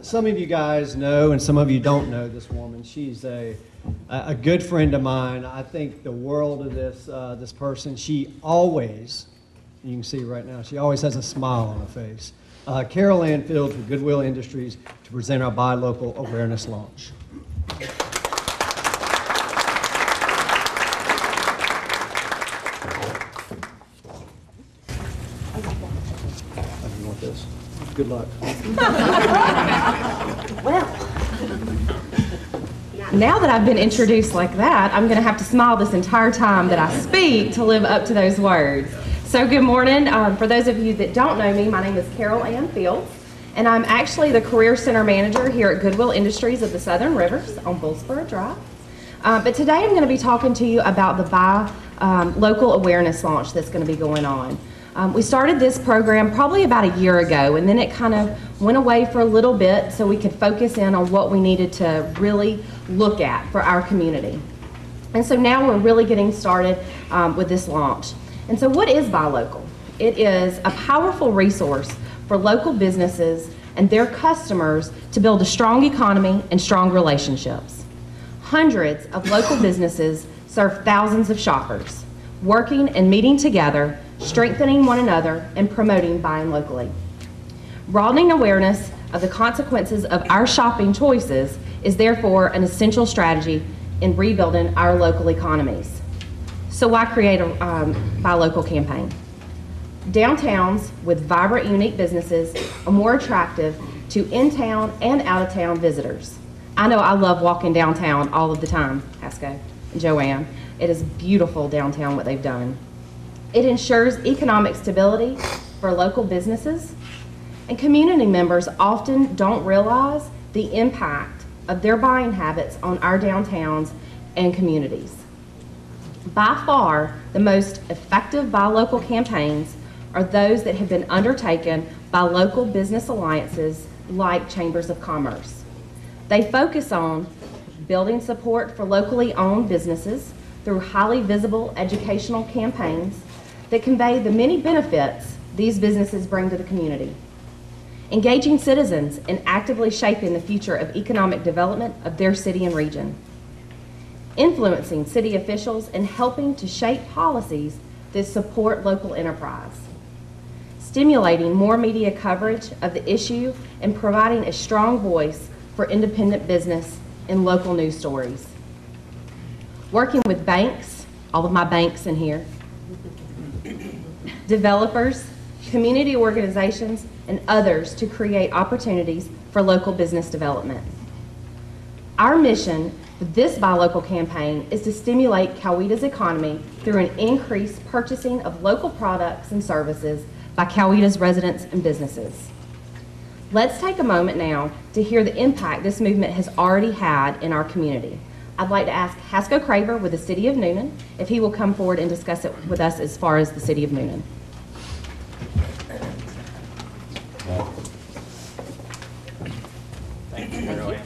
some of you guys know and some of you don't know this woman. She's a good friend of mine. I think the world of this person. She always, you can see right now, she always has a smile on her face. Carole Fields with Goodwill Industries to present our Buy Local awareness launch. This. Good luck. Well, now that I've been introduced like that, I'm going to have to smile this entire time that I speak to live up to those words. So good morning. For those of you that don't know me, my name is Carole Fields, and I'm actually the Career Center Manager here at Goodwill Industries of the Southern Rivers on Bullsboro Drive. But today I'm going to be talking to you about the Buy Local awareness launch that's going to be going on. We started this program probably about a year ago, and then it kind of went away for a little bit so we could focus in on what we needed to really look at for our community. And so now we're really getting started with this launch. And so what is Buy Local? It is a powerful resource for local businesses and their customers to build a strong economy and strong relationships. Hundreds of local businesses serve thousands of shoppers, working and meeting together, strengthening one another, and promoting buying locally. Broadening awareness of the consequences of our shopping choices is therefore an essential strategy in rebuilding our local economies. So why create a Buy Local campaign? Downtowns with vibrant, unique businesses are more attractive to in-town and out-of-town visitors. I know I love walking downtown all of the time, Hasco and Joanne. It is beautiful downtown what they've done. It ensures economic stability for local businesses, and community members often don't realize the impact of their buying habits on our downtowns and communities. By far, the most effective Buy Local campaigns are those that have been undertaken by local business alliances like Chambers of Commerce. They focus on building support for locally owned businesses through highly visible educational campaigns that convey the many benefits these businesses bring to the community. Engaging citizens in actively shaping the future of economic development of their city and region. Influencing city officials and helping to shape policies that support local enterprise. Stimulating more media coverage of the issue and providing a strong voice for independent business in local news stories. Working with banks, all of my banks in here, developers, community organizations, and others to create opportunities for local business development. Our mission with this Buy Local campaign is to stimulate Coweta's economy through an increased purchasing of local products and services by Coweta's residents and businesses. Let's take a moment now to hear the impact this movement has already had in our community. I'd like to ask Hasco Craver with the City of Newnan if he will come forward and discuss it with us as far as the City of Newnan. Thank you, Carole.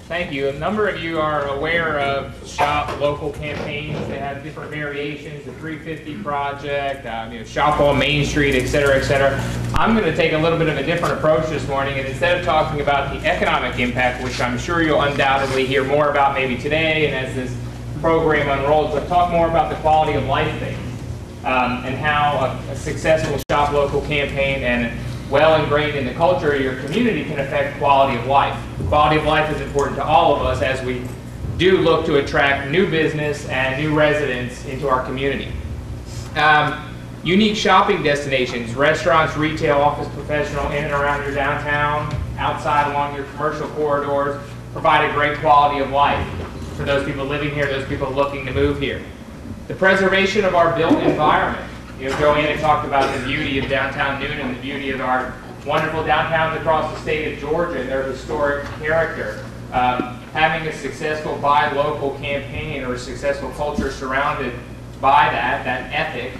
Thank you. A number of you are aware of Shop Local campaigns. They have different variations, the 350 Project, Shop on Main Street, et cetera, et cetera. I'm going to take a little bit of a different approach this morning, and instead of talking about the economic impact, which I'm sure you'll undoubtedly hear more about maybe today and as this program unrolls, but talk more about the quality of life things and how a successful Shop Local campaign and well ingrained in the culture of your community can affect quality of life. Quality of life is important to all of us as we do look to attract new business and new residents into our community. Unique shopping destinations, restaurants, retail, office, professional, in and around your downtown, outside along your commercial corridors, provide a great quality of life for those people living here, those people looking to move here. The preservation of our built environment. Joanna talked about the beauty of downtown Newnan, the beauty of our wonderful downtowns across the state of Georgia and their historic character. Having a successful Buy Local campaign or a successful culture surrounded by that ethic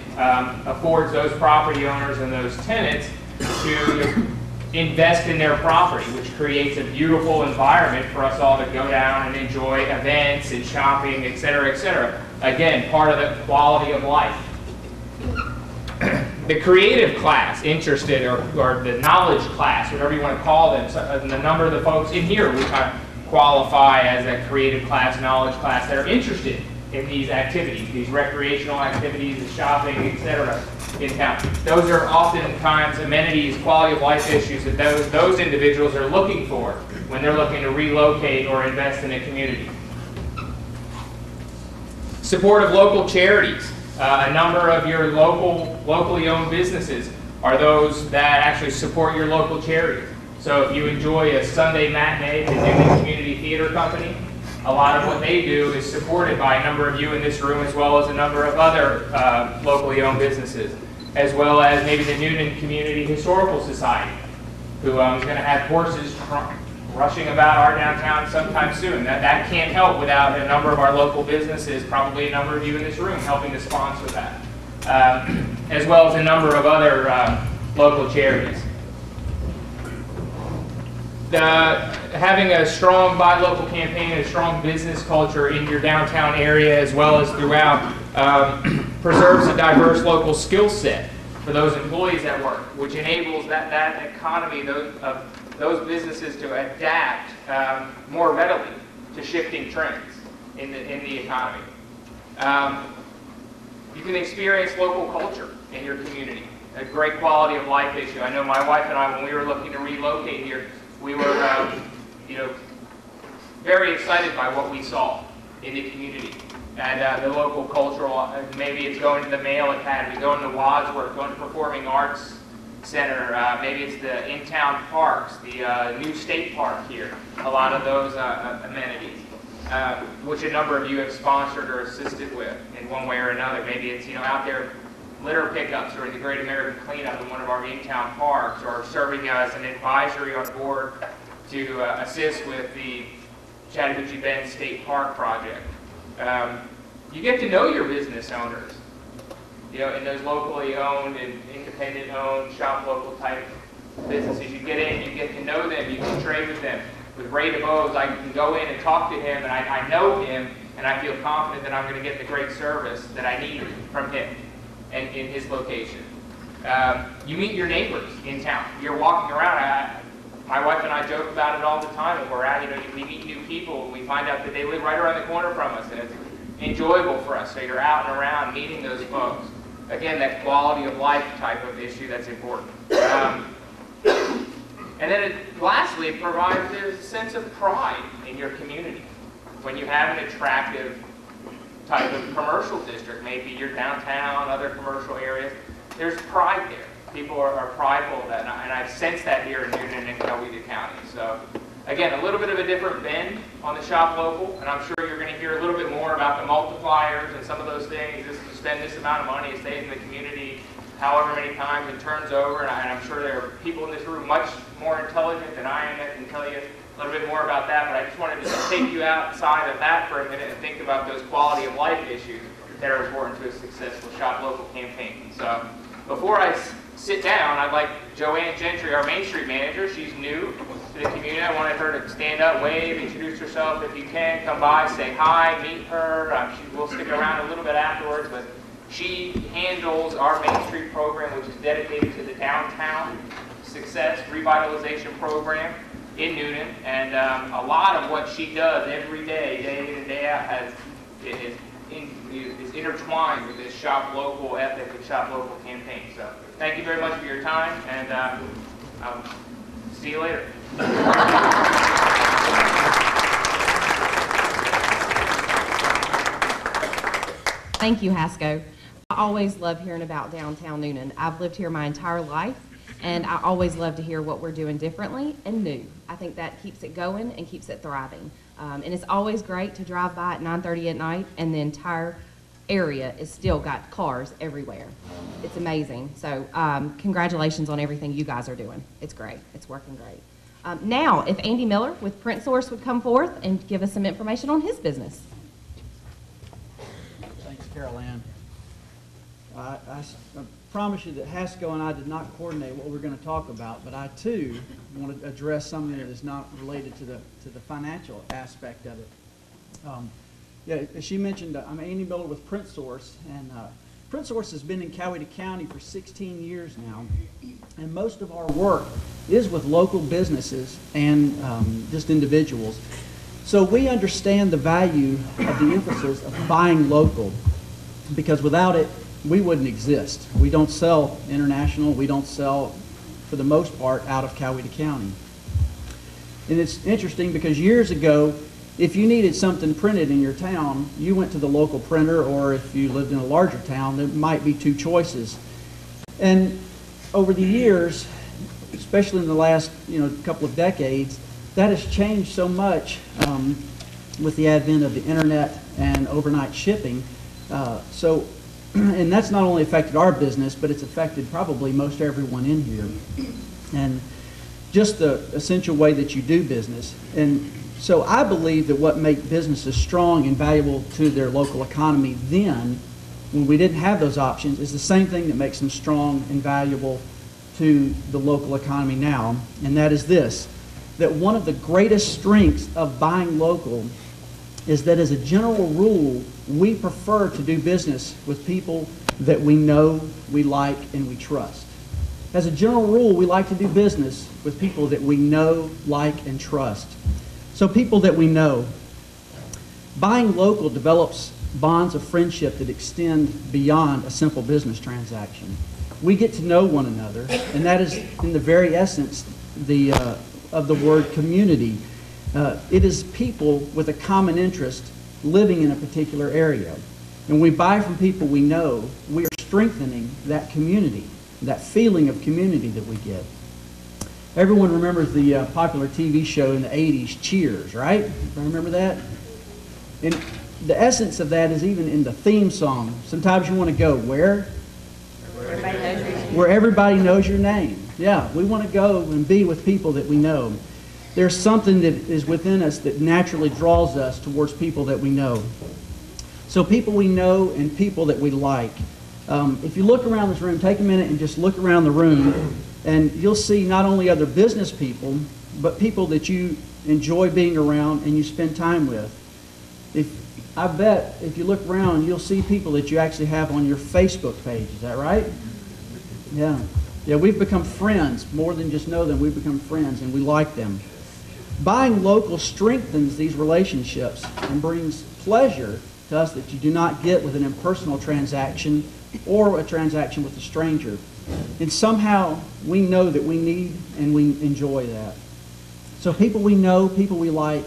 affords those property owners and those tenants to invest in their property, which creates a beautiful environment for us all to go down and enjoy events and shopping, et cetera, et cetera. Again, part of the quality of life. The creative class interested, or the knowledge class, whatever you want to call them, so, and the number of the folks in here we kind of qualify as a creative class, knowledge class, that are interested in these activities, these recreational activities, the shopping, etc. in town. Those are oftentimes amenities, quality of life issues that those individuals are looking for when they're looking to relocate or invest in a community. Support of local charities. A number of your locally owned businesses are those that actually support your local charities. So if you enjoy a Sunday matinee at the Newnan Community Theater Company, a lot of what they do is supported by a number of you in this room, as well as a number of other locally owned businesses, as well as maybe the Newnan Community Historical Society, who is going to have horses rushing about our downtown sometime soon. That can't help without a number of our local businesses, probably a number of you in this room, helping to sponsor that, as well as a number of other local charities. Having a strong buy local campaign and a strong business culture in your downtown area, as well as throughout, preserves a diverse local skill set for those employees at work, which enables that economy of those businesses to adapt more readily to shifting trends in the economy. You can experience local culture in your community, a great quality of life issue. I know my wife and I, when we were looking to relocate here, we were very excited by what we saw in the community. And the local cultural, maybe it's going to the Mail Academy, going to Wadsworth, going to Performing Arts Center, maybe it's the in-town parks, the new state park here, a lot of those amenities, which a number of you have sponsored or assisted with in one way or another. Maybe it's out there litter pickups or the Great American Cleanup in one of our in-town parks, or serving as an advisory on board to assist with the Chattahoochee Bend State Park project. You get to know your business owners, in those locally owned and independent owned, shop local type businesses. You get in, you get to know them, you can trade with them. With Ray DeBose, I can go in and talk to him, and I know him, and I feel confident that I'm going to get the great service that I need from him and in his location. You meet your neighbors in town. You're walking around. My wife and I joke about it all the time. When we're out, we meet new people, and we find out that they live right around the corner from us, and it's enjoyable for us. So you're out and around meeting those folks. Again, that quality of life type of issue that's important. And then lastly, it provides a sense of pride in your community. When you have an attractive type of commercial district, maybe your downtown, other commercial areas, there's pride there. People are prideful of that, and I've sensed that here in Newnan-Coweta County. So again, a little bit of a different bend on the shop local, and I'm sure you're going to hear a little bit more about the multipliers and some of those things. This to spend this amount of money, it stays in the community however many times and turns over, and I'm sure there are people in this room much more intelligent than I am that can tell you a little bit more about that, but I just wanted to take you outside of that for a minute and think about those quality of life issues that are important to a successful shop local campaign. So before I sit down, I'd like Joanne Gentry, our Main Street manager. She's new to the community. I wanted her to stand up, wave, introduce herself if you can, come by, say hi, meet her. She will stick around a little bit afterwards, but she handles our Main Street program, which is dedicated to the downtown success revitalization program in Newnan, and a lot of what she does every day, day in and day out, is intertwined with this shop local ethic and shop local campaign. So thank you very much for your time, and I'll see you later. Thank you, Hasco. I always love hearing about downtown Newnan. I've lived here my entire life, and I always love to hear what we're doing differently and new. I think that keeps it going and keeps it thriving. And it's always great to drive by at 9:30 at night, and the entire area is still got cars everywhere. It's amazing. So congratulations on everything you guys are doing. It's great. It's working great. Now, if Andy Miller with PrintSource would come forth and give us some information on his business. Thanks, Carole Ann. I promise you that Hasco and I did not coordinate what we're going to talk about, but I too want to address something that is not related to the financial aspect of it. Yeah, as she mentioned, I'm Andy Miller with PrintSource, and PrintSource has been in Coweta County for 16 years now, and most of our work is with local businesses and just individuals. So we understand the value of the emphasis of buying local, because without it, we wouldn't exist. We don't sell international. We don't sell, for the most part, out of Coweta County. And it's interesting because years ago, if you needed something printed in your town, you went to the local printer, or if you lived in a larger town, there might be two choices. And over the years, especially in the last couple of decades, that has changed so much with the advent of the internet and overnight shipping. And that's not only affected our business, but it's affected probably most everyone in here. And just the essential way that you do business. And so I believe that what makes businesses strong and valuable to their local economy then, when we didn't have those options, is the same thing that makes them strong and valuable to the local economy now. And that is this, that one of the greatest strengths of buying local is that as a general rule, we prefer to do business with people that we know, we like, and we trust. As a general rule, we like to do business with people that we know, like, and trust. So people that we know. Buying local develops bonds of friendship that extend beyond a simple business transaction. We get to know one another, and that is in the very essence of the word community. It is people with a common interest living in a particular area. And we buy from people we know, we are strengthening that community, that feeling of community that we get. Everyone remembers the popular TV show in the 80s, Cheers, right? Remember that? And the essence of that is even in the theme song. Sometimes you want to go where? Where everybody knows your name. Yeah, we want to go and be with people that we know. There's something that is within us that naturally draws us towards people that we know. So people we know and people that we like. If you look around this room, take a minute and just look around the room, and you'll see not only other business people, but people that you enjoy being around and you spend time with. I bet if you look around, you'll see people that you actually have on your Facebook page. Is that right? Yeah. Yeah, we've become friends. More than just know them, we've become friends, and we like them. Buying local strengthens these relationships and brings pleasure to us that you do not get with an impersonal transaction or a transaction with a stranger. And somehow we know that we need and we enjoy that. So people we know, people we like,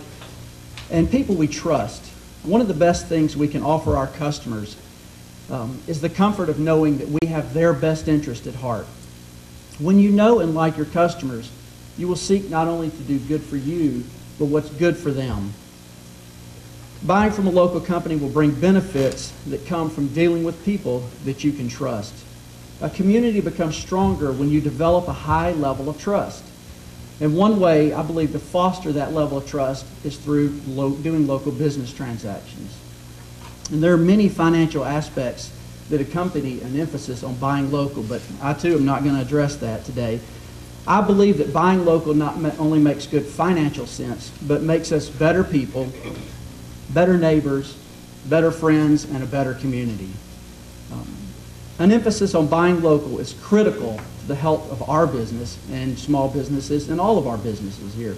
and people we trust. One of the best things we can offer our customers is the comfort of knowing that we have their best interest at heart. When you know and like your customers, you will seek not only to do good for you, but what's good for them. Buying from a local company will bring benefits that come from dealing with people that you can trust. A community becomes stronger when you develop a high level of trust. And one way, I believe, to foster that level of trust is through doing local business transactions. And there are many financial aspects that accompany an emphasis on buying local, but I too am not going to address that today. I believe that buying local not only makes good financial sense, but makes us better people, better neighbors, better friends, and a better community. An emphasis on buying local is critical to the health of our business and small businesses and all of our businesses here.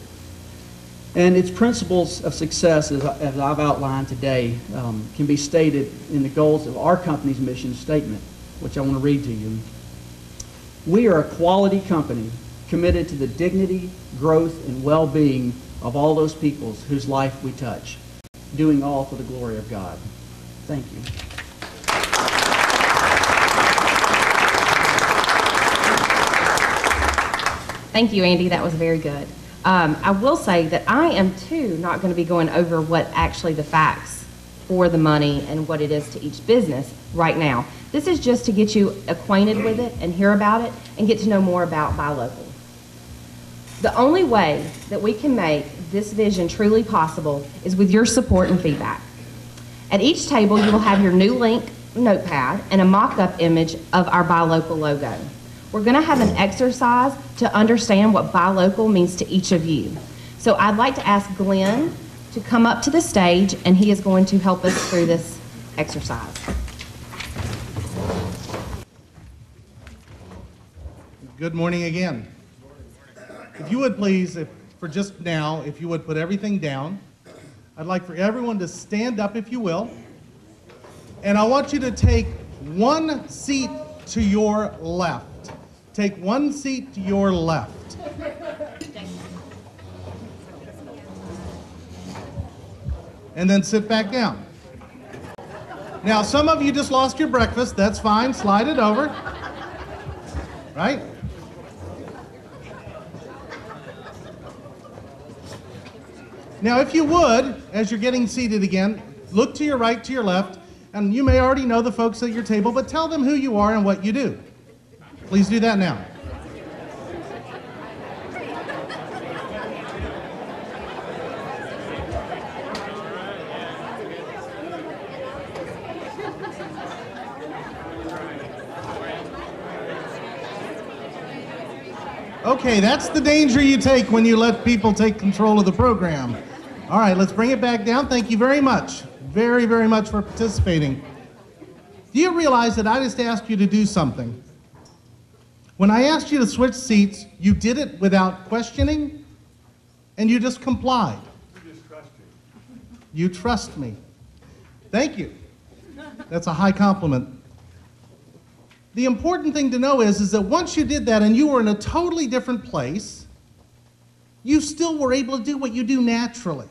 And its principles of success, as I've outlined today, can be stated in the goals of our company's mission statement, which I want to read to you. We are a quality company committed to the dignity, growth, and well-being of all those peoples whose life we touch, doing all for the glory of God. Thank you. Thank you, Andy. That was very good. I will say that I am, too, not going to be going over what actually the facts for the money and what it is to each business right now. This is just to get you acquainted with it and hear about it and get to know more about Buy Local. The only way that we can make this vision truly possible is with your support and feedback. At each table, you will have your NuLink notepad and a mock-up image of our Buy Local logo. We're going to have an exercise to understand what Buy Local means to each of you. So I'd like to ask Glen to come up to the stage, and he is going to help us through this exercise. Good morning again. If you would please, for just now, if you would put everything down, I'd like for everyone to stand up, if you will, and I want you to take one seat to your left. Take one seat to your left. And then sit back down. Now, some of you just lost your breakfast. That's fine. Slide it over. Right? Now, if you would, as you're getting seated again, look to your right, to your left, and you may already know the folks at your table, but tell them who you are and what you do. Please do that now. Okay, that's the danger you take when you let people take control of the program. All right, let's bring it back down. Thank you very much. Very, very much for participating. Do you realize that I just asked you to do something? When I asked you to switch seats, you did it without questioning, and you just complied. You just trust me. You trust me. Thank you. That's a high compliment. The important thing to know is that once you did that and you were in a totally different place, you still were able to do what you do naturally.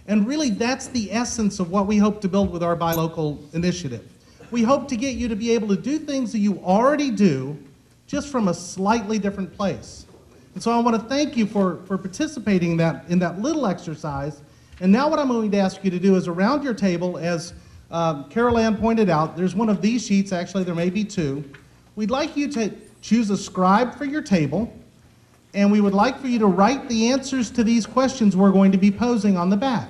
And really, that's the essence of what we hope to build with our Buy Local initiative. We hope to get you to be able to do things that you already do, just from a slightly different place. And so I want to thank you for participating in that little exercise. And now what I'm going to ask you to do is around your table, as Carole Ann pointed out, there's one of these sheets, actually there may be two. We'd like you to choose a scribe for your table, and we would like for you to write the answers to these questions we're going to be posing on the back.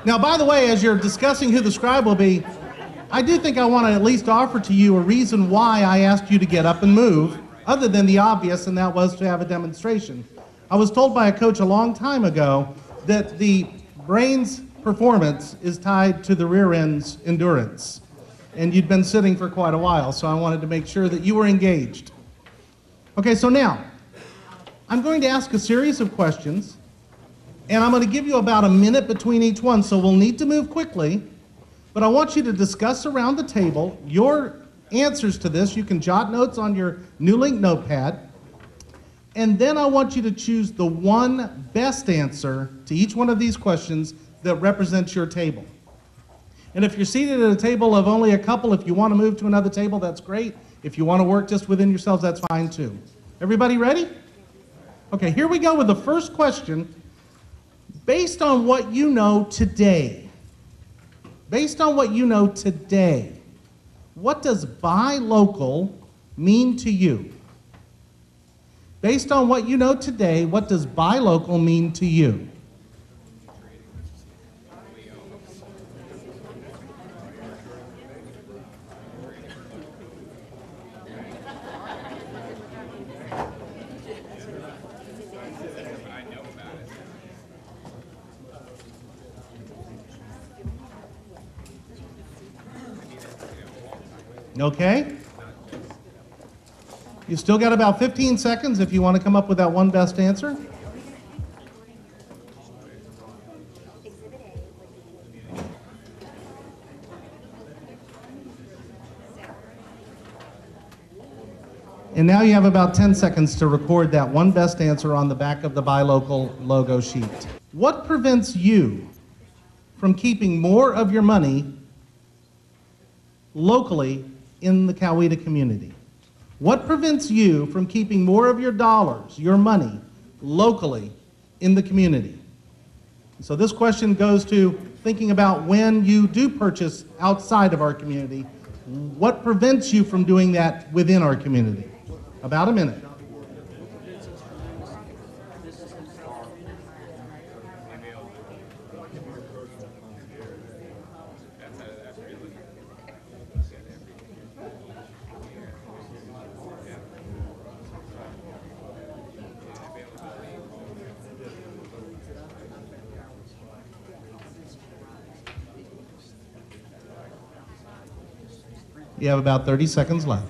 Now, by the way, as you're discussing who the scribe will be, I do think I want to at least offer to you a reason why I asked you to get up and move, other than the obvious, and that was to have a demonstration. I was told by a coach a long time ago that the brain's performance is tied to the rear end's endurance. And you'd been sitting for quite a while, so I wanted to make sure that you were engaged. Okay, so now, I'm going to ask a series of questions, and I'm going to give you about a minute between each one, so we'll need to move quickly. But I want you to discuss around the table your answers to this. You can jot notes on your NuLink notepad. And then I want you to choose the one best answer to each one of these questions that represents your table. And if you're seated at a table of only a couple, if you want to move to another table, that's great. If you want to work just within yourselves, that's fine too. Everybody ready? Okay, here we go with the first question. Based on what you know today, what does buy local mean to you? Based on what you know today, what does buy local mean to you? Okay? You still got about 15 seconds if you want to come up with that one best answer. And now you have about 10 seconds to record that one best answer on the back of the Buy Local logo sheet. What prevents you from keeping more of your money locally in the Coweta community? What prevents you from keeping more of your dollars, your money, locally in the community? So this question goes to thinking about when you do purchase outside of our community, what prevents you from doing that within our community? About a minute. You have about 30 seconds left.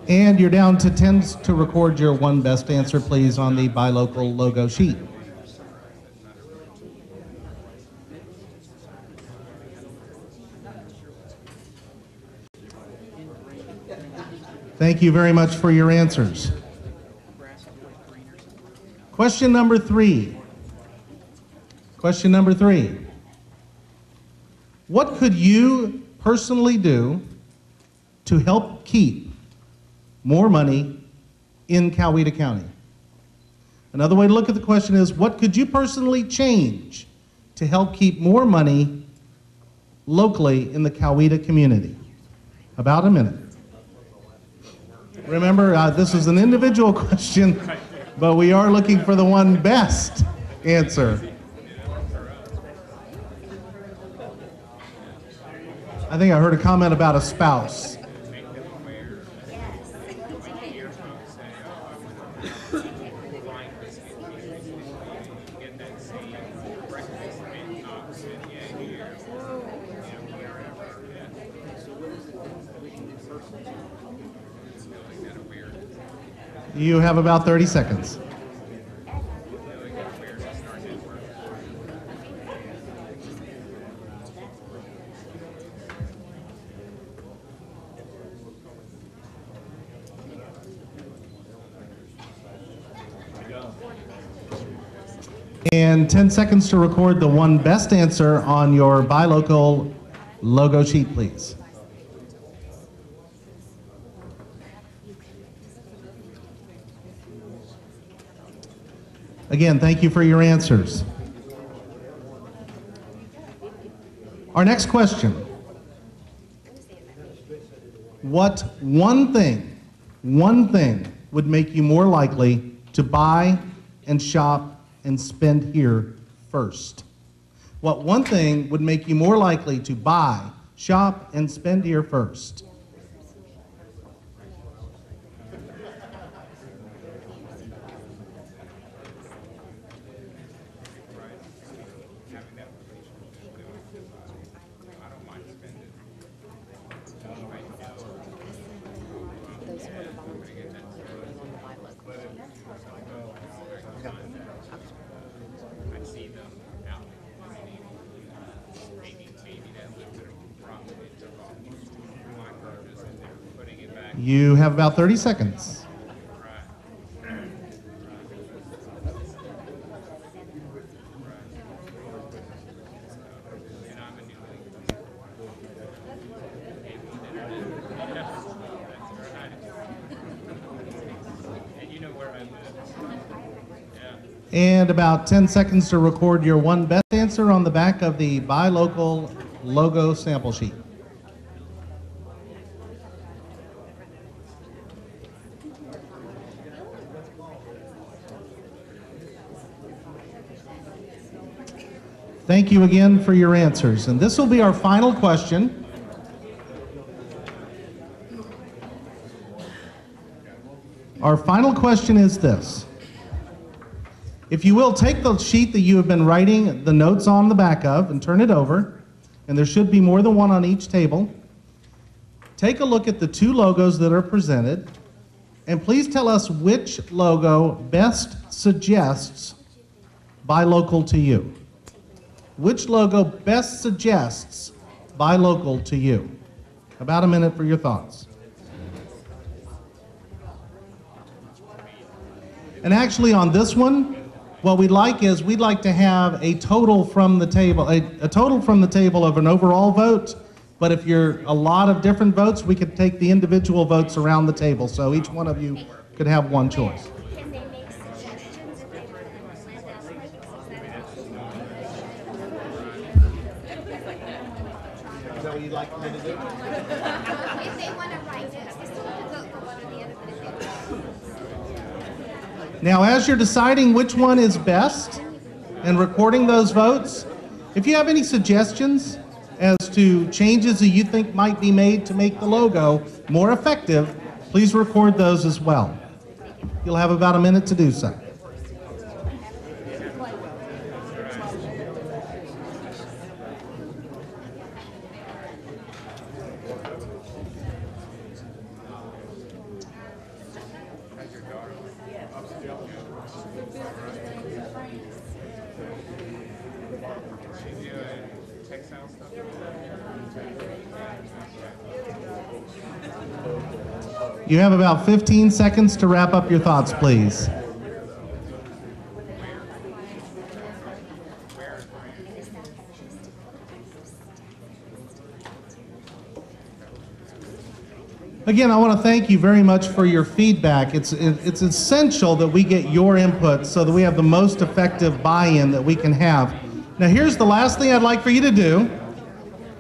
And you're down to 10 to record your one best answer, please, on the Buy Local logo sheet. Thank you very much for your answers. Question number 3. Question number 3. What could you personally do to help keep more money in Coweta County? Another way to look at the question is, what could you personally change to help keep more money locally in the Coweta community? About a minute. Remember, this is an individual question, but we are looking for the one best answer. I think I heard a comment about a spouse. You have about 30 seconds. And 10 seconds to record the one best answer on your Buy Local logo sheet, please. Again, thank you for your answers. Our next question. What one thing would make you more likely to buy and shop and spend here first? What one thing would make you more likely to buy, shop, and spend here first? You have about 30 seconds. And about 10 seconds to record your one best answer on the back of the Buy Local logo sample sheet. Thank you again for your answers. And this will be our final question. Our final question is this. If you will, take the sheet that you have been writing the notes on the back of and turn it over, and there should be more than one on each table. Take a look at the two logos that are presented, and please tell us which logo best suggests Buy Local to you. Which logo best suggests Buy Local to you? About a minute for your thoughts. And actually on this one, what we'd like is we'd like to have a total from the table, a total from the table of an overall vote, but if you're a lot of different votes, we could take the individual votes around the table, so each one of you could have one choice. Can they make suggestions if they want to land out like Is that what you'd like me to do? if they want to write it, they still have to vote for one or the other, but if they Now, as you're deciding which one is best, and recording those votes. If you have any suggestions as to changes that you think might be made to make the logo more effective, please record those as well. You'll have about a minute to do so. You have about 15 seconds to wrap up your thoughts, please. Again, I want to thank you very much for your feedback. It's essential that we get your input so that we have the most effective buy-in that we can have. Now, here's the last thing I'd like for you to do.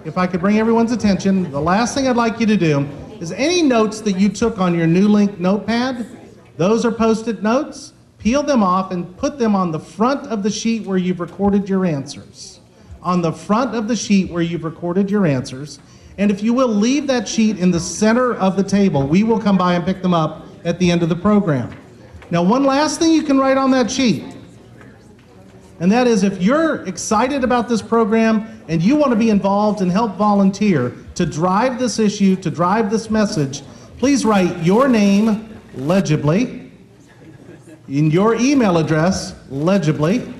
If I could bring everyone's attention, the last thing I'd like you to do is any notes that you took on your NuLink notepad, those are post-it notes, peel them off and put them on the front of the sheet where you've recorded your answers. On the front of the sheet where you've recorded your answers. And if you will, leave that sheet in the center of the table. We will come by and pick them up at the end of the program. Now, one last thing you can write on that sheet, and that is if you're excited about this program and you want to be involved and help volunteer to drive this issue, to drive this message, please write your name legibly, in your email address legibly,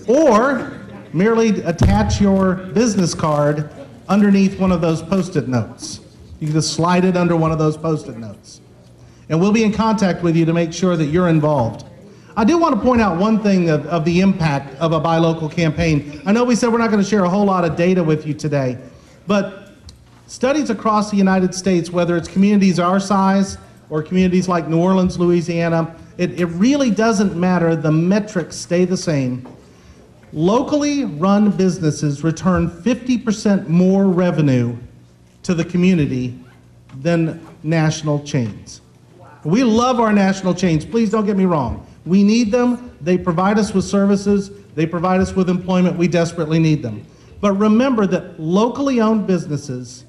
or merely attach your business card underneath one of those post-it notes. You can just slide it under one of those post-it notes. And we'll be in contact with you to make sure that you're involved. I do want to point out one thing of the impact of a buy local campaign. I know we said we're not going to share a whole lot of data with you today, but studies across the United States, whether it's communities our size or communities like New Orleans, Louisiana, it really doesn't matter. The metrics stay the same. Locally run businesses return 50% more revenue to the community than national chains. We love our national chains. Please don't get me wrong. We need them. They provide us with services. They provide us with employment. We desperately need them. But remember that locally owned businesses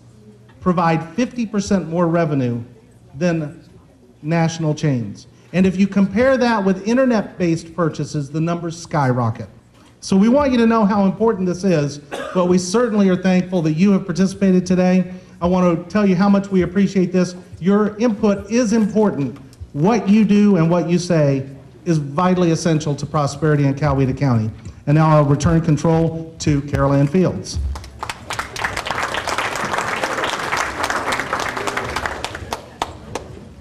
provide 50% more revenue than national chains. And if you compare that with internet-based purchases, the numbers skyrocket. So we want you to know how important this is, but we certainly are thankful that you have participated today. I want to tell you how much we appreciate this. Your input is important. What you do and what you say is vitally essential to prosperity in Coweta County. And now I'll return control to Carole Ann Fields.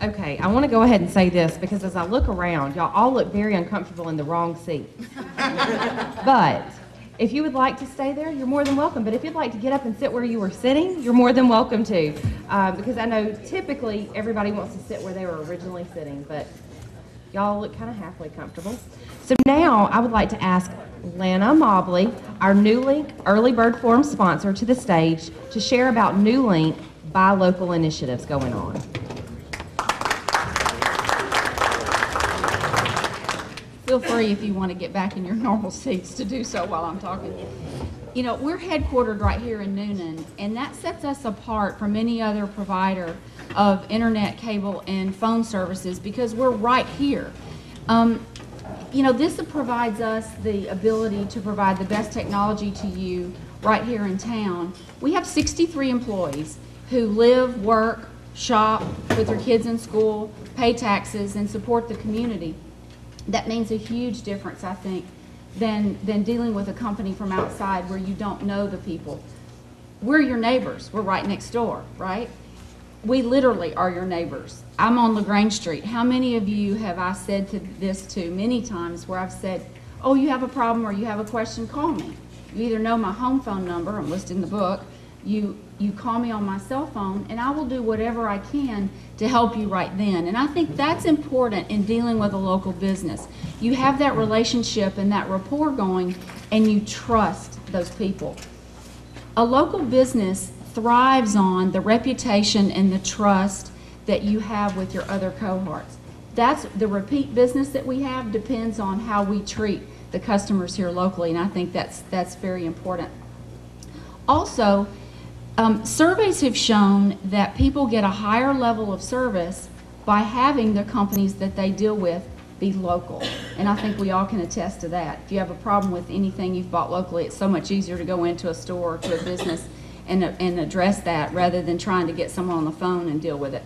Okay, I want to go ahead and say this because as I look around, y'all all look very uncomfortable in the wrong seat. But if you would like to stay there, you're more than welcome. But if you'd like to get up and sit where you were sitting, you're more than welcome to. Because I know typically everybody wants to sit where they were originally sitting, but y'all look kind of halfway comfortable. So now I would like to ask Lana Mobley, our NuLink Early Bird Forum sponsor, to the stage to share about NuLink buy local initiatives going on. Feel free if you want to get back in your normal seats to do so while I'm talking. You know, we're headquartered right here in Newnan, and that sets us apart from any other provider of internet, cable, and phone services because we're right here. You know, this provides us the ability to provide the best technology to you right here in town. We have 63 employees who live, work, shop, put their kids in school, pay taxes, and support the community. That means a huge difference, I think, than dealing with a company from outside where you don't know the people. We're your neighbors. We're right next door, right? We literally are your neighbors. I'm on LaGrange Street. How many of you have I said this to many times where I've said, oh, you have a problem or you have a question, call me. You either know my home phone number, I'm listed in the book, you call me on my cell phone, and I will do whatever I can to help you right then. And I think that's important in dealing with a local business. You have that relationship and that rapport going, and you trust those people. A local business thrives on the reputation and the trust that you have with your other cohorts. That's the repeat business that we have depends on how we treat the customers here locally, and I think that's very important. Also, surveys have shown that people get a higher level of service by having the companies that they deal with be local. And I think we all can attest to that. If you have a problem with anything you've bought locally, it's so much easier to go into a store or to a business and address that rather than trying to get someone on the phone and deal with it.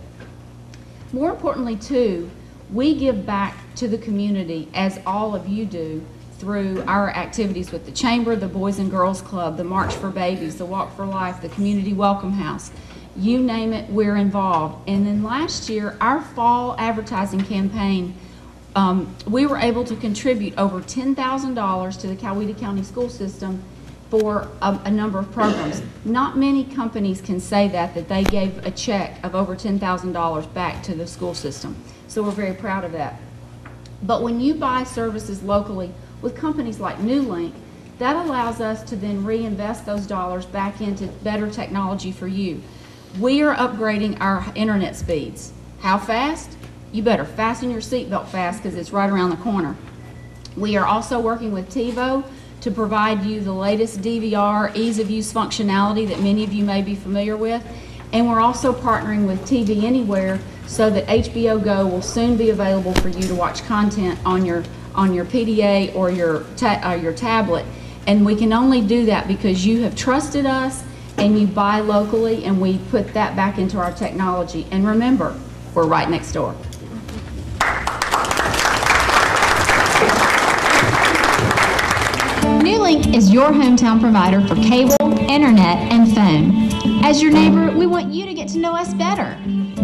More importantly, too, we give back to the community, as all of you do, through our activities with the Chamber, the Boys and Girls Club, the March for Babies, the Walk for Life, the Community Welcome House. You name it, we're involved. And then last year, our fall advertising campaign, we were able to contribute over $10,000 to the Coweta County school system for a number of programs. Not many companies can say that they gave a check of over $10,000 back to the school system. So we're very proud of that. But when you buy services locally with companies like NuLink, that allows us to then reinvest those dollars back into better technology for you. We are upgrading our internet speeds. How fast? You better fasten your seatbelt fast because it's right around the corner. We are also working with TiVo to provide you the latest DVR ease of use functionality that many of you may be familiar with. And we're also partnering with TV Anywhere so that HBO Go will soon be available for you to watch content on your PDA or your tablet. And we can only do that because you have trusted us and you buy locally, and we put that back into our technology. And remember, we're right next door. NuLink is your hometown provider for cable, internet, and phone. As your neighbor, we want you to get to know us better.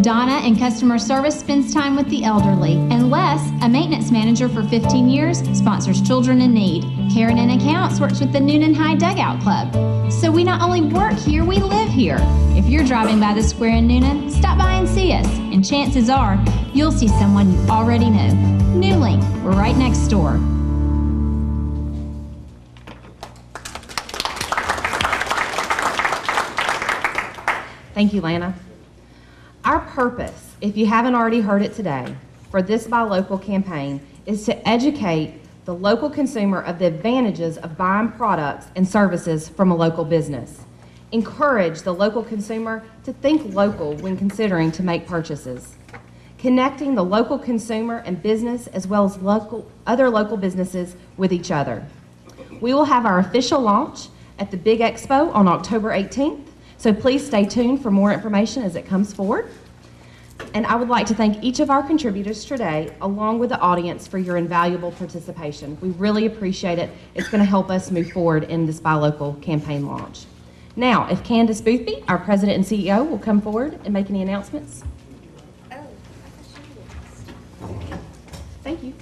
Donna in customer service spends time with the elderly, and Les, a maintenance manager for 15 years, sponsors children in need. Karen in accounts works with the Newnan High Dugout Club. So we not only work here, we live here. If you're driving by the square in Newnan, stop by and see us, and chances are you'll see someone you already know. NuLink, we're right next door. Thank you, Lana. Our purpose, if you haven't already heard it today, for this Buy Local campaign is to educate the local consumer of the advantages of buying products and services from a local business. Encourage the local consumer to think local when considering to make purchases. Connecting the local consumer and business as well as other local businesses with each other. We will have our official launch at the Big Expo on October 18th. So please stay tuned for more information as it comes forward. And I would like to thank each of our contributors today, along with the audience, for your invaluable participation. We really appreciate it. It's going to help us move forward in this Buy Local campaign launch. Now, if Candace Boothby, our President and CEO, will come forward and make any announcements. Thank you.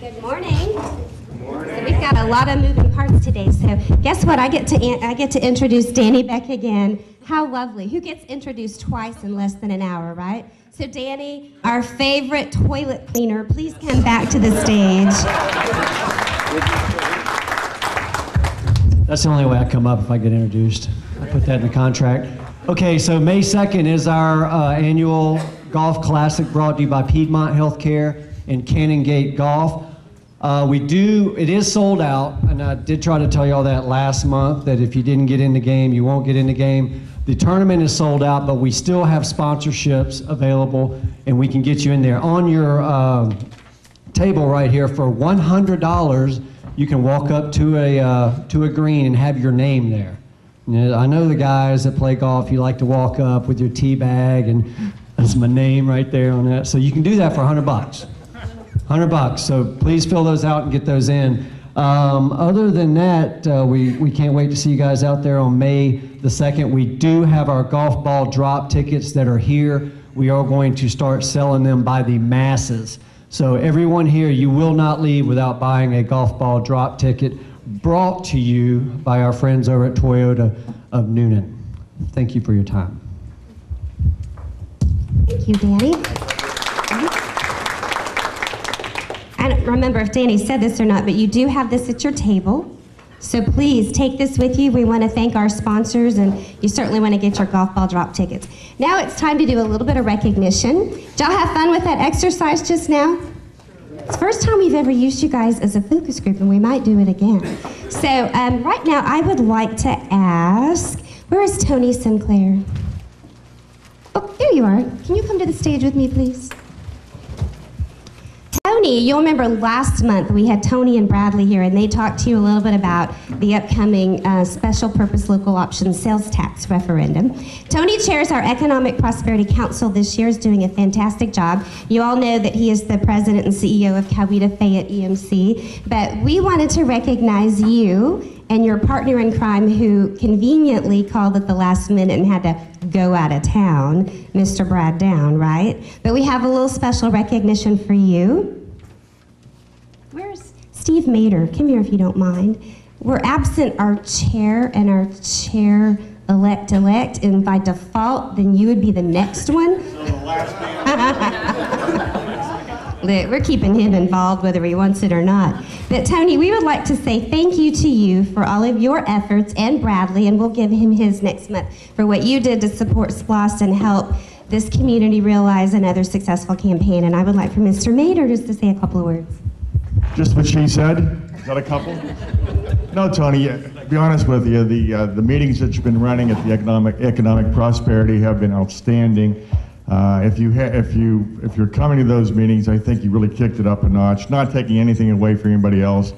Good morning. Good morning. So we've got a lot of moving parts today. So guess what? I get to introduce Danny Beck again. How lovely. Who gets introduced twice in less than an hour, right? So Danny, our favorite toilet cleaner, please come back to the stage. That's the only way I come up if I get introduced. I put that in the contract. Okay, so May 2nd is our annual Golf Classic brought to you by Piedmont Healthcare and Cannon Gate Golf. It is sold out, and I did try to tell you all that last month, that if you didn't get in the game, you won't get in the game. The tournament is sold out, but we still have sponsorships available, and we can get you in there. On your table right here, for $100, you can walk up to a green and have your name there. You know, I know the guys that play golf, you like to walk up with your tee bag, and that's my name right there on that. So you can do that for $100. $100, so please fill those out and get those in. Other than that, we can't wait to see you guys out there on May the 2nd. We do have our golf ball drop tickets that are here. We are going to start selling them by the masses. So everyone here, you will not leave without buying a golf ball drop ticket brought to you by our friends over at Toyota of Newnan. Thank you for your time. Thank you, Danny. I don't remember if Danny said this or not, but you do have this at your table. So please take this with you. We want to thank our sponsors, and you certainly want to get your golf ball drop tickets. Now it's time to do a little bit of recognition. Did y'all have fun with that exercise just now? It's the first time we've ever used you guys as a focus group, and we might do it again. So right now I would like to ask, where is Tony Sinclair? Oh, there you are. Can you come to the stage with me, please? Tony, you'll remember last month we had Tony and Bradley here, and they talked to you a little bit about the upcoming special purpose local option sales tax referendum. Tony chairs our Economic Prosperity Council this year, is doing a fantastic job. You all know that he is the president and CEO of Coweta Fayette EMC, but we wanted to recognize you and your partner in crime who conveniently called at the last minute and had to go out of town, Mr. Brad Down, right? But we have a little special recognition for you. Where's Steve Mader? Come here if you don't mind. We're absent our chair and our chair-elect, and by default, then you would be the next one. We're keeping him involved whether he wants it or not. But Tony, we would like to say thank you to you for all of your efforts, and Bradley, and we'll give him his next month, for what you did to support SPLOST and help this community realize another successful campaign. And I would like for Mr. Mader just to say a couple of words. Just what she said? Is that a couple? No, Tony, to be honest with you, the meetings that you've been running at the Economic Prosperity have been outstanding. If you're coming to those meetings, I think you really kicked it up a notch, not taking anything away from anybody else.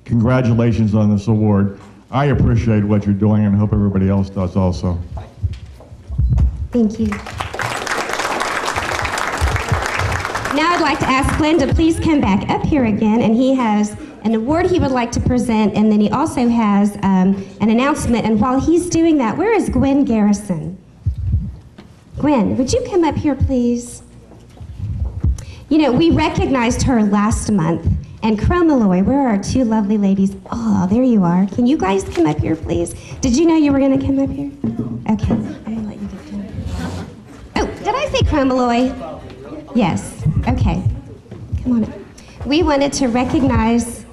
Congratulations on this award. I appreciate what you're doing, and I hope everybody else does also. Thank you. Now I'd like to ask Glen to please come back up here again, and he has an award he would like to present, and then he also has an announcement. And while he's doing that, where is Gwen Garrison? Gwen, would you come up here, please? You know, we recognized her last month, and Crow Malloy, where are our two lovely ladies? Oh, there you are. Can you guys come up here, please? Did you know you were going to come up here? Okay, I'm going to let you get down. Oh, did I say Crow Malloy? Yes, okay. Come on up. We wanted to recognize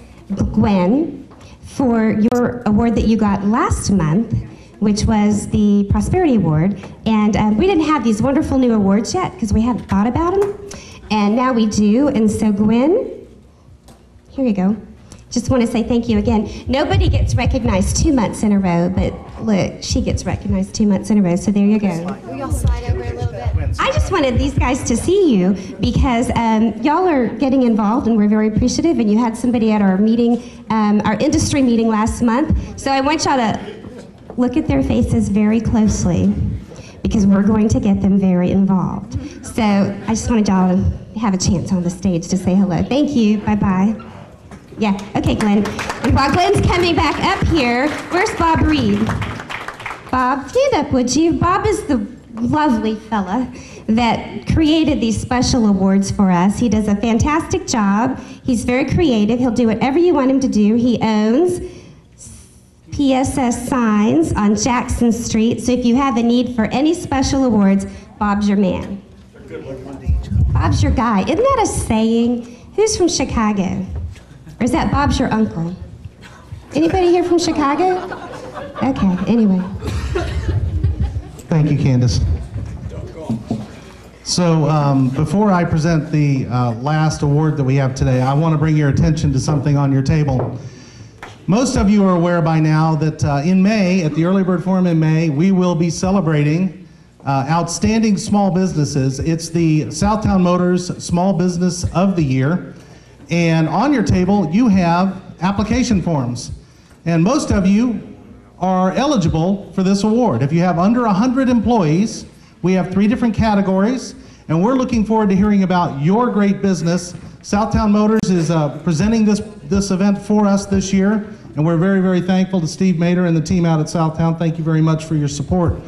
Gwen for your award that you got last month, which was the Prosperity Award. And we didn't have these wonderful new awards yet because we hadn't thought about them. And now we do. And so Gwen, here you go. Just want to say thank you again. Nobody gets recognized 2 months in a row, but look, she gets recognized 2 months in a row, so there you go. We all slide over a little bit. I just wanted these guys to see you because y'all are getting involved, and we're very appreciative, and you had somebody at our meeting, our industry meeting last month. So I want y'all to look at their faces very closely because we're going to get them very involved. So I just wanted y'all to have a chance on the stage to say hello. Thank you. Bye-bye. Yeah, okay, Glen. And while Glen's coming back up here, where's Bob Reed? Bob, stand up, would you? Bob is the lovely fella that created these special awards for us. He does a fantastic job. He's very creative. He'll do whatever you want him to do. He owns PSS signs on Jackson Street, so if you have a need for any special awards, Bob's your man. Bob's your guy. Isn't that a saying? Who's from Chicago? Or is that Bob's your uncle? Anybody here from Chicago? Okay, anyway. Thank you, Candace. So before I present the last award that we have today, I want to bring your attention to something on your table. Most of you are aware by now that in May, at the Early Bird Forum in May, we will be celebrating outstanding small businesses. It's the Southtown Motors Small Business of the Year. And on your table, you have application forms. And most of you are eligible for this award. If you have under 100 employees, we have 3 different categories, and we're looking forward to hearing about your great business. Southtown Motors is presenting this event for us this year, and we're very, very thankful to Steve Mader and the team out at Southtown. Thank you very much for your support.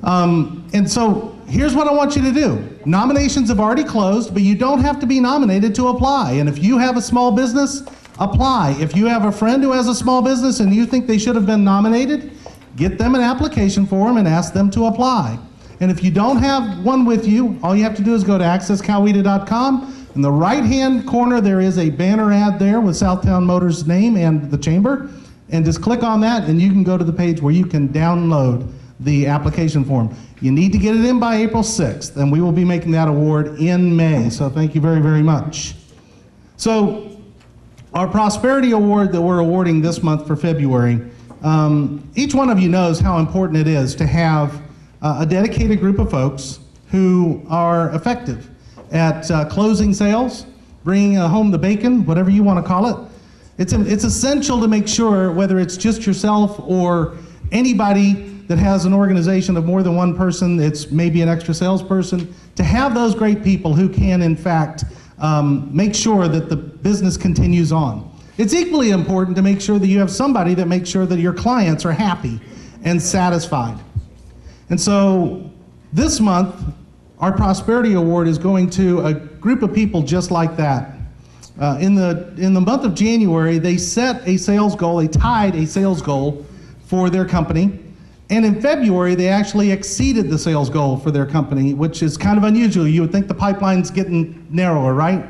And so here's what I want you to do. Nominations have already closed, but you don't have to be nominated to apply. And if you have a small business, apply. If you have a friend who has a small business and you think they should have been nominated, get them an application form and ask them to apply. And if you don't have one with you, all you have to do is go to accesscoweta.com. In the right-hand corner, there is a banner ad there with Southtown Motors' name and the chamber. and just click on that and you can go to the page where you can download the application form. You need to get it in by April 6th, and we will be making that award in May. So thank you very, very much. So our Prosperity Award that we're awarding this month for February, each one of you knows how important it is to have a dedicated group of folks who are effective at closing sales, bringing home the bacon, whatever you want to call it. It's essential to make sure, whether it's just yourself or anybody that has an organization of more than one person, it's maybe an extra salesperson, to have those great people who can, in fact, make sure that the business continues on. It's equally important to make sure that you have somebody that makes sure that your clients are happy and satisfied. And so this month, our Prosperity Award is going to a group of people just like that. In the month of January, they set a sales goal, they tied a sales goal for their company. And in February, they actually exceeded the sales goal for their company, which is kind of unusual. You would think the pipeline's getting narrower, right?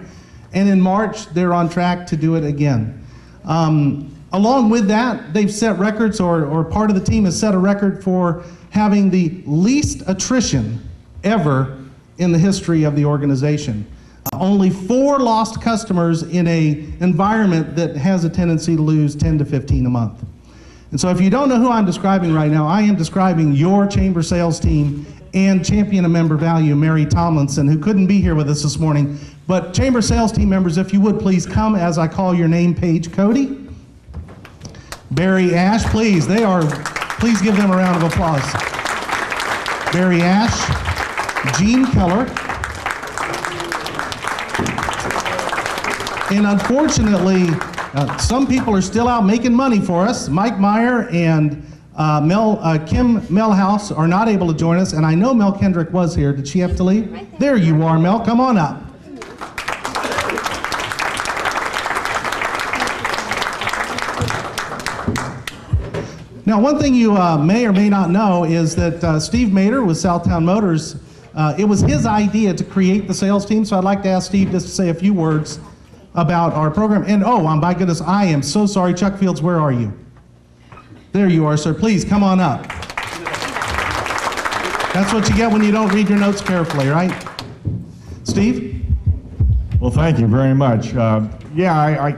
And in March, they're on track to do it again. Along with that, they've set records, or part of the team has set a record for having the least attrition ever in the history of the organization. Only 4 lost customers in an environment that has a tendency to lose 10 to 15 a month. And so if you don't know who I'm describing right now, I am describing your chamber sales team and champion of member value, Mary Tomlinson, who couldn't be here with us this morning. But chamber sales team members, if you would please come as I call your name. Paige Cody, Barry Ash, please give them a round of applause. Barry Ash, Gene Keller, and unfortunately, some people are still out making money for us. Mike Meyer and Kim Melhouse are not able to join us, and I know Mel Kendrick was here. Did she have to leave? Right there you are, Mel. Come on up. Now, one thing you may or may not know is that Steve Mader with Southtown Motors, it was his idea to create the sales team, so I'd like to ask Steve just to say a few words about our program. And oh, my goodness, I am so sorry. Chuck Fields, where are you? There you are, sir. Please come on up. That's what you get when you don't read your notes carefully, right? Steve? Well, thank you very much. Yeah, I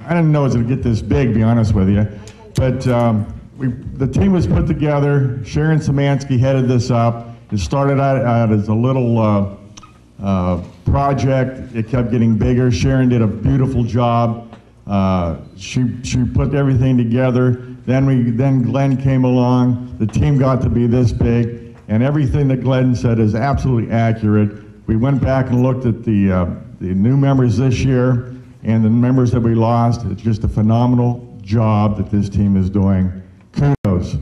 didn't know it was going to get this big, to be honest with you. But the team was put together. Sharon Szymanski headed this up. It started out as a little project. It kept getting bigger. Sharon did a beautiful job. She put everything together. Then Glen came along. The team got to be this big, and everything that Glen said is absolutely accurate. We went back and looked at the new members this year and the members that we lost. It's just a phenomenal job that this team is doing. Kudos.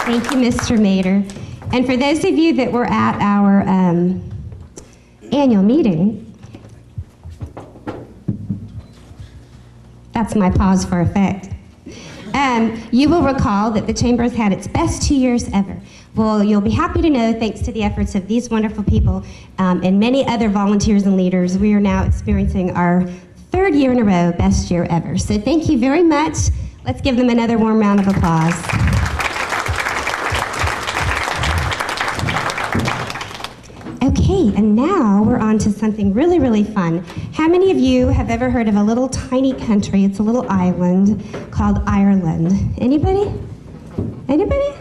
Thank you, Mr. Mader. And for those of you that were at our annual meeting, that's my pause for effect. You will recall that the Chamber has had its best 2 years ever. Well, you'll be happy to know, thanks to the efforts of these wonderful people and many other volunteers and leaders, we are now experiencing our 3rd year in a row best year ever. So thank you very much. Let's give them another warm round of applause. Okay, and now we're on to something really, really fun. How many of you have ever heard of a little tiny country? It's a little island called Ireland. Anybody? Anybody?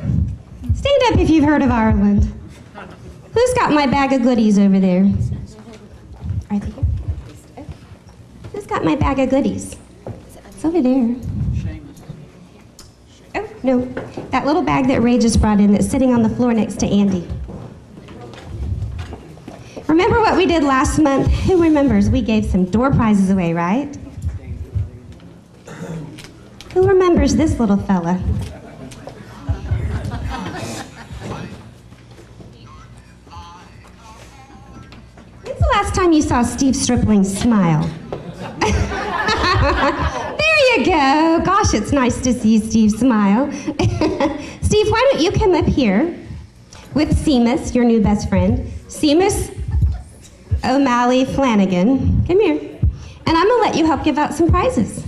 Stand up if you've heard of Ireland. Who's got my bag of goodies over there? Are they here? Who's got my bag of goodies? It's over there. Oh, no. That little bag that Ray just brought in that's sitting on the floor next to Andy. Remember what we did last month? Who remembers? We gave some door prizes away, right? Who remembers this little fella? When's the last time you saw Steve Stripling smile? There you go. Gosh, it's nice to see Steve smile. Steve, why don't you come up here with Seamus, your new best friend. Seamus, O'Malley Flanagan. Come here. And I'm gonna let you help give out some prizes.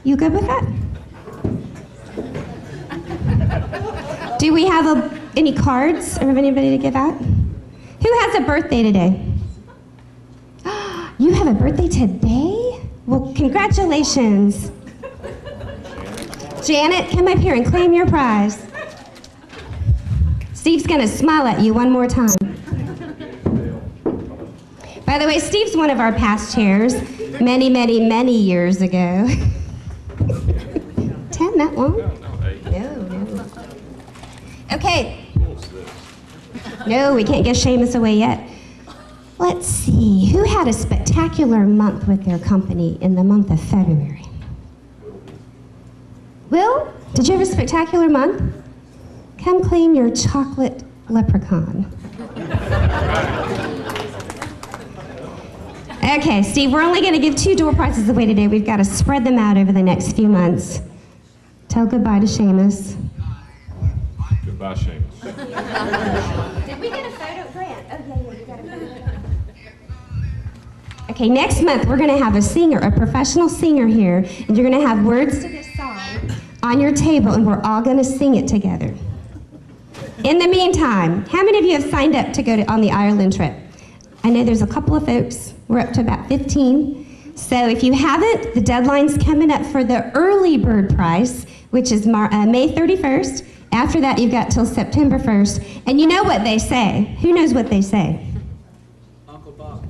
You good with that? Do we have any cards or anybody to give out? Who has a birthday today? You have a birthday today? Well, congratulations. Janet, come up here and claim your prize. Steve's gonna smile at you one more time. By the way, Steve's one of our past chairs, many, many, many years ago. 10, that long? No. Okay. No, we can't give Seamus away yet. Let's see, who had a spectacular month with their company in the month of February? Will, did you have a spectacular month? Come claim your chocolate leprechaun. Okay, Steve, we're only going to give 2 door prizes away today. We've got to spread them out over the next few months. Tell goodbye to Seamus. Goodbye, Seamus. Did we get a photo, Grant? Oh, yeah, we got a photo. Okay, next month we're going to have a singer, a professional singer here, and you're going to have words to this song on your table, and we're all going to sing it together. In the meantime, how many of you have signed up to go on the Ireland trip? I know there's a couple of folks. We're up to about 15. So if you haven't, the deadline's coming up for the early bird price, which is May 31st. After that, you've got till September 1st. And you know what they say. Who knows what they say? Uncle Bob.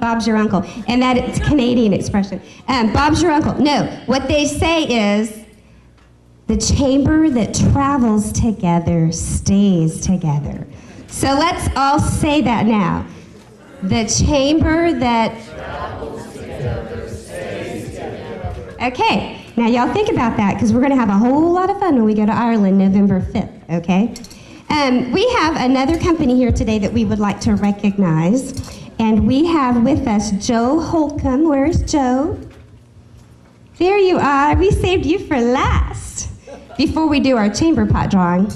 Bob's your uncle. And that it's a Canadian expression. Bob's your uncle. No, what they say is, the chamber that travels together stays together. So let's all say that now. The chamber that travels together stays together. Okay, now y'all think about that, because we're going to have a whole lot of fun when we go to Ireland November 5th, okay? We have another company here today that we would like to recognize, and we have with us Joe Holcomb. Where's Joe? There you are. We saved you for last before we do our chamber pot drawing.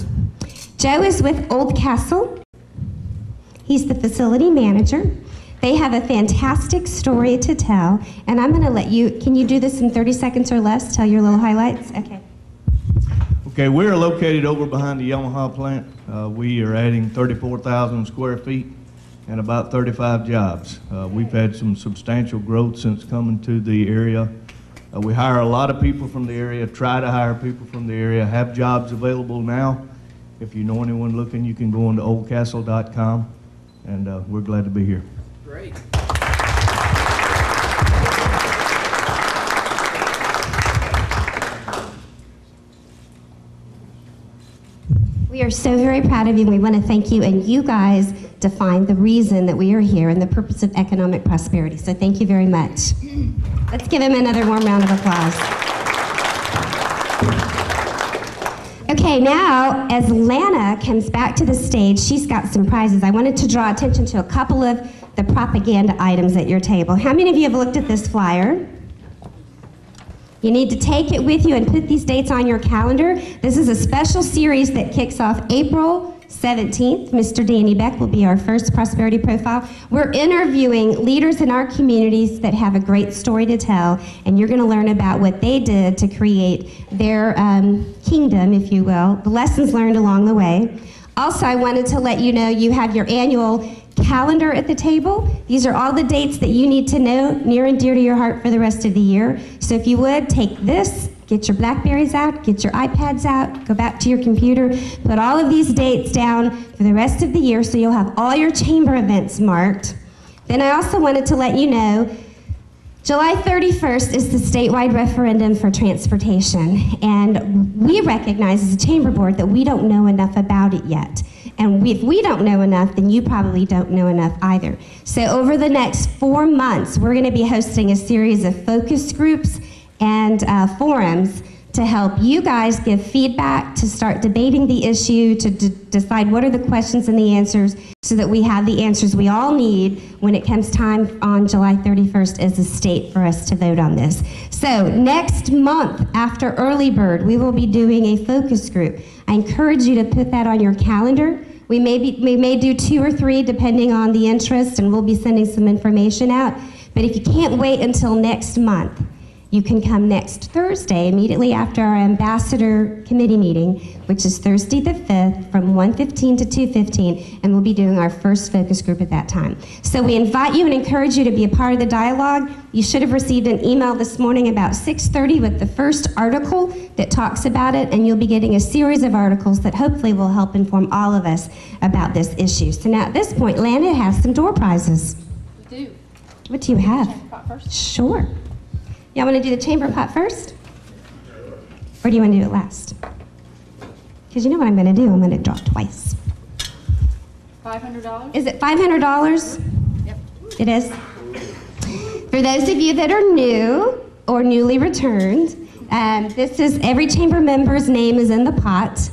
Joe is with Old Castle. He's the facility manager. They have a fantastic story to tell, and I'm going to let you, can you do this in 30 seconds or less? Tell your little highlights? Okay. Okay, we're located over behind the Yamaha plant. We are adding 34,000 square feet and about 35 jobs. We've had some substantial growth since coming to the area. We hire a lot of people from the area, try to hire people from the area, have jobs available now. If you know anyone looking, you can go on to oldcastle.com, and we're glad to be here. Great. We are so very proud of you, and we want to thank you, and you guys define the reason that we are here and the purpose of economic prosperity. So thank you very much. Let's give him another warm round of applause. Okay, now as Lana comes back to the stage, she's got some prizes. I wanted to draw attention to a couple of the propaganda items at your table. How many of you have looked at this flyer? You need to take it with you and put these dates on your calendar. This is a special series that kicks off April 17th. Mr. Danny Beck will be our first prosperity profile. We're interviewing leaders in our communities that have a great story to tell, and you're going to learn about what they did to create their kingdom, if you will, the lessons learned along the way. Also, I wanted to let you know you have your annual calendar at the table. These are all the dates that you need to know, near and dear to your heart for the rest of the year. So if you would, take this, get your Blackberries out, get your iPads out, go back to your computer, put all of these dates down for the rest of the year so you'll have all your chamber events marked. Then I also wanted to let you know July 31st is the statewide referendum for transportation, and we recognize as a chamber board that we don't know enough about it yet. And if we don't know enough, then you probably don't know enough either. So over the next 4 months, we're going to be hosting a series of focus groups and forums to help you guys give feedback, to start debating the issue, to decide what are the questions and the answers, so that we have the answers we all need when it comes time on July 31st as a state for us to vote on this. So next month, after Early Bird, we will be doing a focus group. I encourage you to put that on your calendar. We may do 2 or 3 depending on the interest, and we'll be sending some information out. But if you can't wait until next month, you can come next Thursday, immediately after our Ambassador Committee meeting, which is Thursday the 5th from 1:15 to 2:15, and we'll be doing our first focus group at that time. So we invite you and encourage you to be a part of the dialogue. You should have received an email this morning about 6:30 with the first article that talks about it, and you'll be getting a series of articles that hopefully will help inform all of us about this issue. So now at this point, Lana has some door prizes. We do. What do you have? Chamber pot first? Sure. Y'all want to do the chamber pot first? Or do you want to do it last? Because you know what I'm going to do? I'm going to draw twice. $500? Is it $500? Yep. It is? For those of you that are new or newly returned, this is every chamber member's name is in the pot.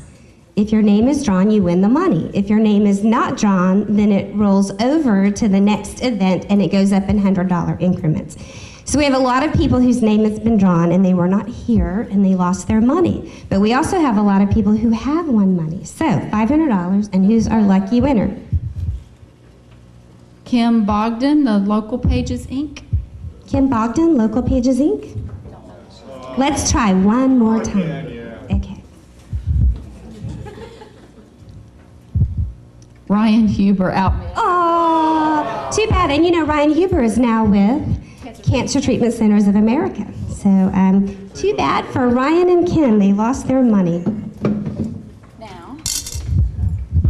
If your name is drawn, you win the money. If your name is not drawn, then it rolls over to the next event and it goes up in $100 increments. So we have a lot of people whose name has been drawn and they were not here and they lost their money. But we also have a lot of people who have won money. So $500, and who's our lucky winner? Kim Bogdan, the Local Pages, Inc. Kim Bogdan, Local Pages, Inc. Let's try one more time. Okay. Ryan Huber, out. Oh, too bad. And you know, Ryan Huber is now with Cancer Treatment Centers of America. So too bad for Ryan and Kim. They lost their money. Now,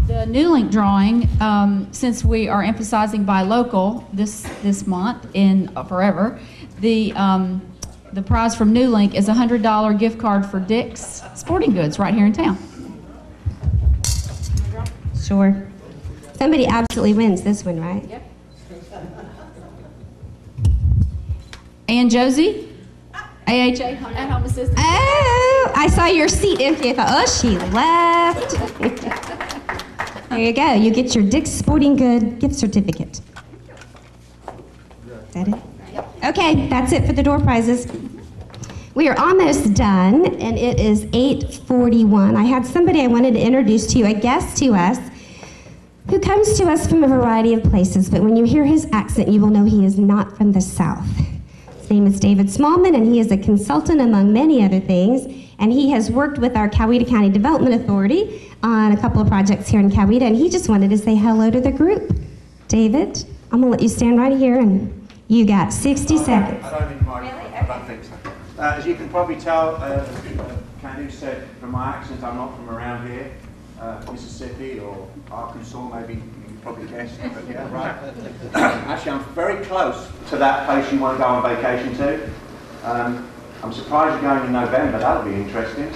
the NuLink drawing, since we are emphasizing buy local this month in forever, the prize from NuLink is a $100 gift card for Dick's Sporting Goods right here in town. Sure. Somebody absolutely wins this one, right? Yep. And Josie, AHA at-home assistant. Oh, I saw your seat empty. I thought, oh, she left. There you go. You get your Dick's Sporting Good gift certificate. Is that it? Okay, that's it for the door prizes. We are almost done, and it is 8:41. I had somebody I wanted to introduce to you, a guest to us, who comes to us from a variety of places, but when you hear his accent, you will know he is not from the South. His name is David Smallman, and he is a consultant among many other things, and he has worked with our Coweta County Development Authority on a couple of projects here in Coweta, and he just wanted to say hello to the group. David, I'm gonna let you stand right here, and you got 60 seconds. I don't think I don't think so. As you can probably tell, Candace said from my accent, I'm not from around here, Mississippi or Arkansas, maybe you can probably guess, but yeah, right. Actually, I'm very close to that place you want to go on vacation to. I'm surprised you're going in November, that'll be interesting.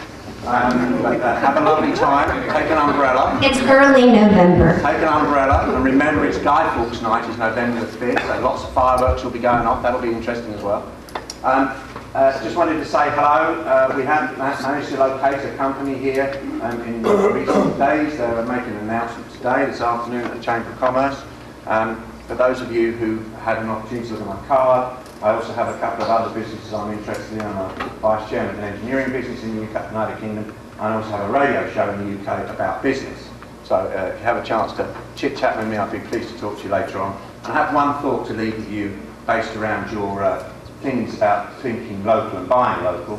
But, have a lovely time, take an umbrella. It's early November. Take an umbrella, and remember it's Guy Fawkes night, is November the 5th, so lots of fireworks will be going off, that'll be interesting as well. Just wanted to say hello. We have managed to locate a company here in recent days. They're making an announcement today, this afternoon at the Chamber of Commerce. For those of you who had an opportunity to look at my car, I also have a couple of other businesses I'm interested in. I'm a vice chairman of an engineering business in the United Kingdom, and I also have a radio show in the UK about business. So if you have a chance to chit-chat with me, I'd be pleased to talk to you later on. And I have one thought to leave with you based around your things about thinking local and buying local.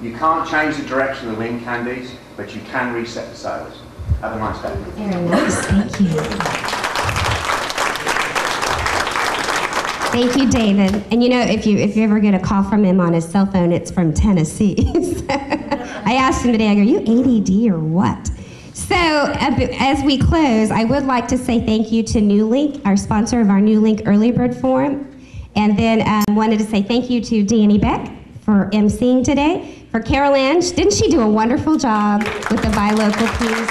You can't change the direction of the wind, Candace, but you can reset the sails. Have a nice day. Very nice, thank you. Thank you, David. And you know, if you ever get a call from him on his cell phone, it's from Tennessee. I asked him today, I go, are you ADD or what? So as we close, I would like to say thank you to NuLink, our sponsor of our NuLink Early Bird Forum. And then wanted to say thank you to Danny Beck for emceeing today. For Carole Ann, didn't she do a wonderful job with the Buy Local piece?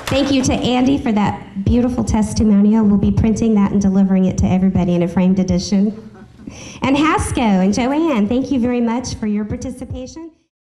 Thank you to Andy for that beautiful testimonial. We'll be printing that and delivering it to everybody in a framed edition. And Hasco and Joanne, thank you very much for your participation.